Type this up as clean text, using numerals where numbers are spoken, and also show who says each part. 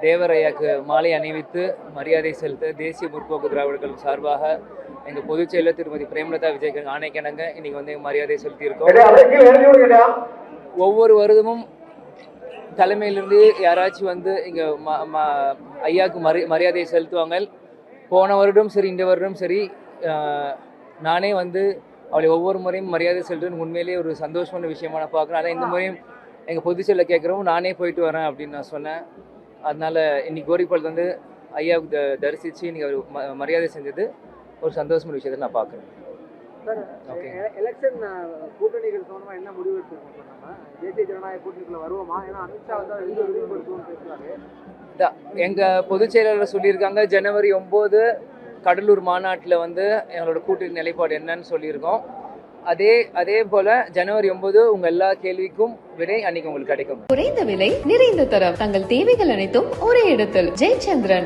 Speaker 1: தேவரையாக்கு மாலை அணிவித்து மரியாதை செலுத்த தேசிய முற்போக்கு திராவிடர்கள் சார்பாக எங்கள் பொதுச் செயலர் திருமதி பிரேமலதா விஜயகாந்த் ஆணைக்கிணங்க இன்னைக்கு வந்து மரியாதை செலுத்தியிருக்கோம். ஒவ்வொரு வருடமும் தலைமையிலிருந்து யாராச்சும் வந்து இங்கே ஐயாவுக்கு மரியாதை செலுத்துவாங்க. போன வருடம் சரி, இந்த வருடம் சரி, நானே வந்து அவளை ஒவ்வொரு முறையும் மரியாதை செலுத்துன்னு உண்மையிலேயே ஒரு சந்தோஷமான விஷயமா நான் பார்க்குறேன். அதான் இந்த முறையும் எங்கள் பொதுச்செயலில் கேட்குறோம், நானே போயிட்டு வரேன் அப்படின்னு நான் சொன்னேன். அதனால் இன்னைக்கு கோரிப்பாளர் வந்து ஐயாவுக்கு தரிசித்து இன்னைக்கு அவர் மரியாதை செஞ்சது ஒரு சந்தோஷமான விஷயத்தை நான் பார்க்குறேன்.
Speaker 2: ஓகே, எலெக்ஷன் கூட்டணிகள் சம்பந்தமாக என்ன முடிவு எடுத்துருக்கோம்? நம்ம தேசிய ஜனநாயக கூட்டணிக்குள்ள வருவோமா? ஏன்னா அமித்ஷா வந்து விரிவுபடுத்துவோம்னு பேசுகிறாரு.
Speaker 1: எங்கள் பொதுச் செயலாளர் சொல்லியிருக்காங்க, ஜனவரி 9 கடலூர் மாநாட்டில் வந்து எங்களோட கூட்டணி நிலைப்பாடு என்னன்னு சொல்லியிருக்கோம். அதே போல ஜனவரி 9 உங்க எல்லா கேள்விக்கும் விடை அன்னைக்கு உங்களுக்கு கிடைக்கும்.
Speaker 3: குறைந்த விலை, நிறைந்த தரம், தங்கள் தேவைகள் அனைத்தும் ஒரே இடத்தில். ஜெயச்சந்திரன்.